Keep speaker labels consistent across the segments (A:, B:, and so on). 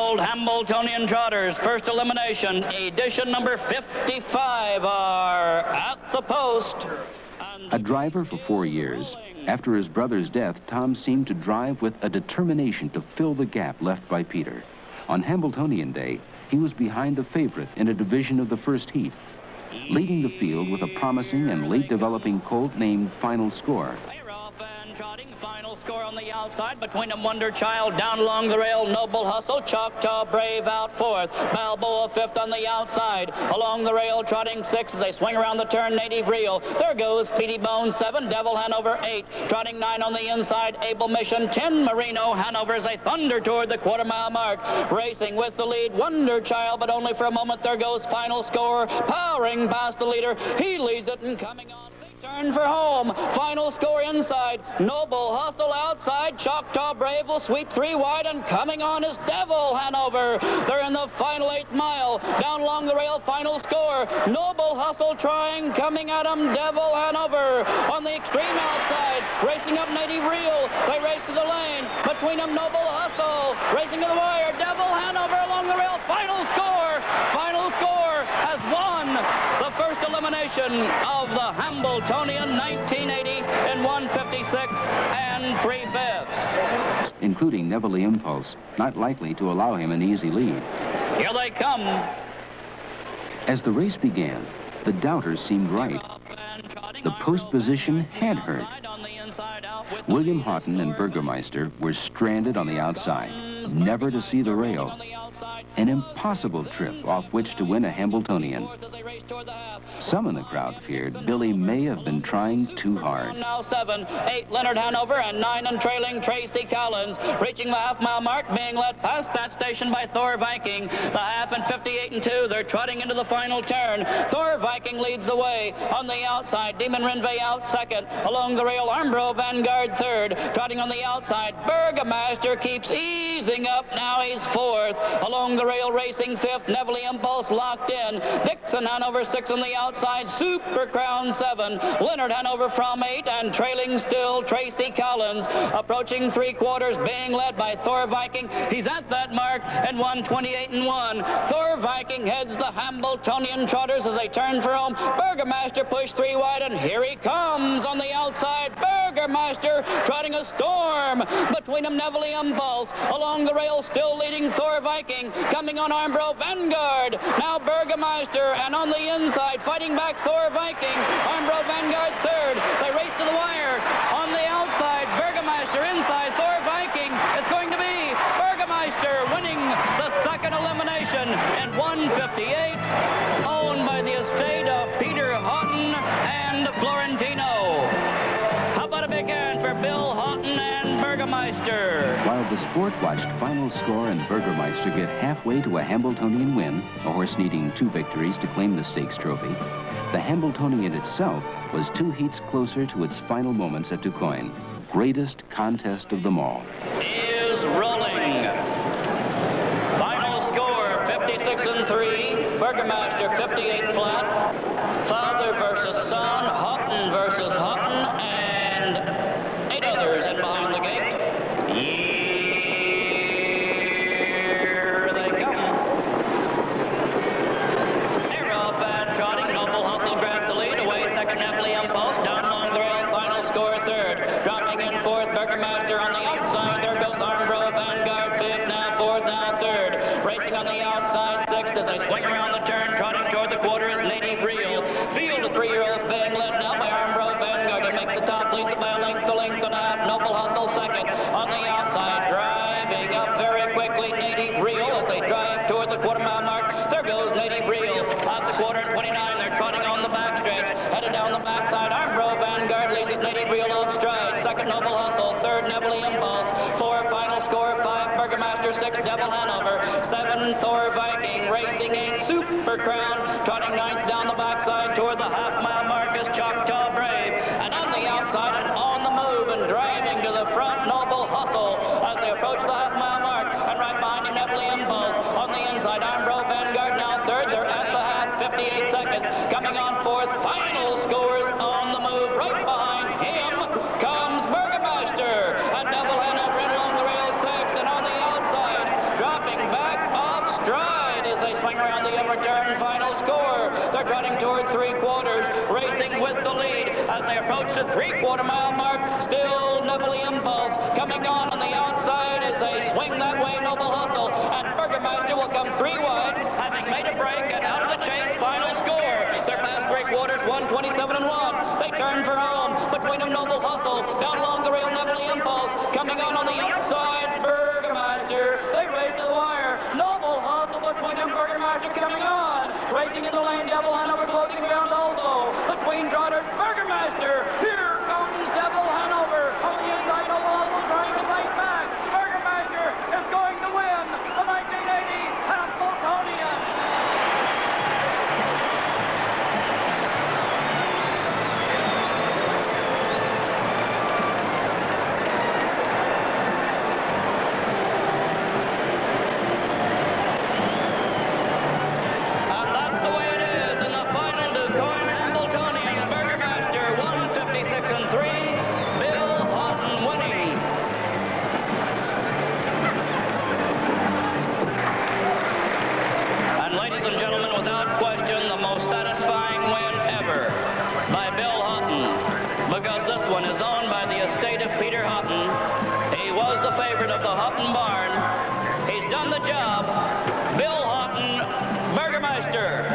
A: old Hambletonian trotters, first elimination, edition number 55, are at the post.
B: A driver for 4 years. After his brother's death, Tom seemed to drive with a determination to fill the gap left by Peter. On Hambletonian Day, he was behind the favorite in a division of the first heat, leading the field with a promising and late-developing colt named Final Score.
A: Final Score on the outside. Between them, Wonder Child down along the rail. Noble Hustle, Choctaw Brave out fourth. Balboa fifth on the outside. Along the rail, trotting six as they swing around the turn. Native Reel. There goes Petey Bone, 7. Devil Hanover, 8. Trotting 9 on the inside. Able Mission, 10. Marino Hanover as they thunder toward the quarter-mile mark. Racing with the lead, Wonder Child, but only for a moment. There goes Final Score, powering past the leader. He leads it and coming on. Turn for home. Final Score inside. Noble Hustle outside. Choctaw Brave will sweep 3 wide, and coming on is Devil Hanover. They're in the final 8th mile. Down along the rail, Final Score. Noble Hustle trying, coming at him, Devil Hanover. On the extreme outside, racing up Native Reel. They race to the lane. Between them, Noble Hustle. Racing to the wire. Devil Hanover along the rail. Final Score. Final Score has won the first elimination of the Hambletonian 1980 in 156 and 3/5.
B: Including Neville Impulse, not likely to allow him an easy lead.
A: Here they come.
B: As the race began, the doubters seemed right. The post position had hurt. William Haughton and Burgomeister were stranded on the outside, never to see the rail. An impossible trip off which to win a Hambletonian. Some in the crowd feared Billy may have been trying too hard.
A: Now 7, 8 Leonard Hanover, and 9 and trailing Tracy Collins. Reaching the half-mile mark, being led past that station by Thor Viking. The half in 58 and 2. They're trotting into the final turn. Thor Viking leads the way. On the outside, Demon Renvey out second. Along the rail, Armbro Vanguard third. Trotting on the outside, Burgomeister keeps easing up. Now he's fourth. Along the rail, racing fifth. Neville Impulse locked in. Dixon Hanover 6 on the outside. Super Crown 7. Leonard Hanover from 8, and trailing still Tracy Collins. Approaching 3/4, being led by Thor Viking. He's at that mark in 128 and 1. Thor Viking heads the Hambletonian trotters as they turn for home. Burgomeister pushed 3 wide, and here he comes on the outside. Burgomeister trotting a storm. Between them, Neville Impulse. Along the rail, still leading Thor Viking. Coming on Armbro Vanguard. Now Burgomeister, and on the inside, fighting back Thor Viking. Armbro Vanguard third. They race to the wire. On the outside, Burgomeister inside Thor Viking. It's going to be Burgomeister winning the second elimination in 158, owned by the estate of Peter Haughton and Florentino. How about a big hand for Bill Haughton and Burgomeister?
B: While the sport watched Final Score and Burgomeister get halfway to a Hambletonian win, a horse needing 2 victories to claim the stakes trophy, the Hambletonian itself was 2 heats closer to its final moments at DuQuoin. Greatest contest of them all.
A: Is rolling. Final Score 56 and 3. Burgomeister 58 flat. Father versus son. Haughton versus Haughton, and 8 others in behind the gate. Here they come. They're off and trotting. Noble Hustle grabs the lead. Away second, Neville Impulse. Down along the rail. Final Score third. Dropping in fourth, Burgomeister on the outside. There goes Armbro Vanguard fifth. Now fourth, now third. Racing on the outside, sixth as they swing around the turn. Trotting toward the quarter is Native Reel. Field of 3-year-olds being led now by Armbro Vanguard. He makes the top, leads it by a length and a half. Noble Hustle second. On the outside, driving up very quickly, Native Reel as they drive toward the quarter-mile mark. There goes Native Reel. At the quarter and 29, they're trotting on the backstretch. Headed down the backside, Armbro Vanguard leads it. Native Reel off stride. Second, Noble Hustle. Third, Neville Impulse. 4, Final Score. 5, Burgomeister. 6, Devil Hanover. 7, Thor Viking. Racing 8, Super Crown. Trotting 9th down the backside toward the half-mile mark is Choctaw Brave. And on the outside and on the move and driving to the front, Noble Hustle as they approach the half-mile mark. And right behind him, Neville Impulse. On the inside, Armbro Vanguard now third. They're at the half, 58 seconds. Coming on fourth, Final Scores on the move. Right behind him comes Burgomeister. And Devil Hanover in along the rail sixth. And on the outside, dropping back around the upper turn, final score. They're trotting toward three-quarters, racing with the lead. As they approach the three-quarter-mile mark, still Noble Impulse. Coming on the outside as they swing that way, Noble Hustle. And Burgomeister will come three wide, having made a break and out of the chase, final score. They're past three-quarters, 1:27 and 1. They turn for home. Between them, Noble Hustle. Down along the rail, Noble Impulse. Coming on the outside, Burgomeister. They race to the wire. Noble Hustle between them, Burgomeister coming on. Racing in the lane, Devil Hanover closing ground also. Between trotters, Burgomeister. Here comes Devil Hanover. On the inside, Noble Hustle trying to fight back. Burgomeister is going to win the 1980 Hambletonian. Because this one is owned by the estate of Peter Haughton. He was the favorite of the Haughton barn. He's done the job. Bill Haughton, Burgomeister.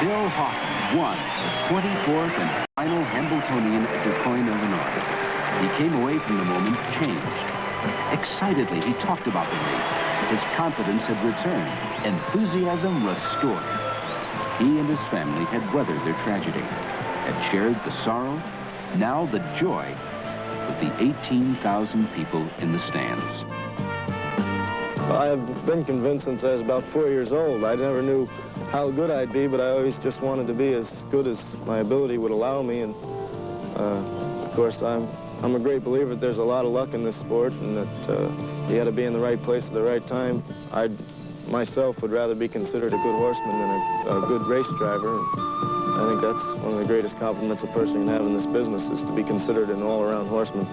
B: Bill Haughton won the 24th and final Hambletonian at DuQuoin, Illinois. He came away from the moment changed. Excitedly, he talked about the race. His confidence had returned, enthusiasm restored. He and his family had weathered their tragedy, had shared the sorrow, now the joy, with the 18,000 people in the stands.
C: I've been convinced since I was about 4 years old. I never knew how good I'd be, but I always just wanted to be as good as my ability would allow me. And of course, I'm a great believer that there's a lot of luck in this sport, and that you got to be in the right place at the right time. I myself would rather be considered a good horseman than a good race driver. I think that's one of the greatest compliments a person can have in this business, is to be considered an all-around horseman.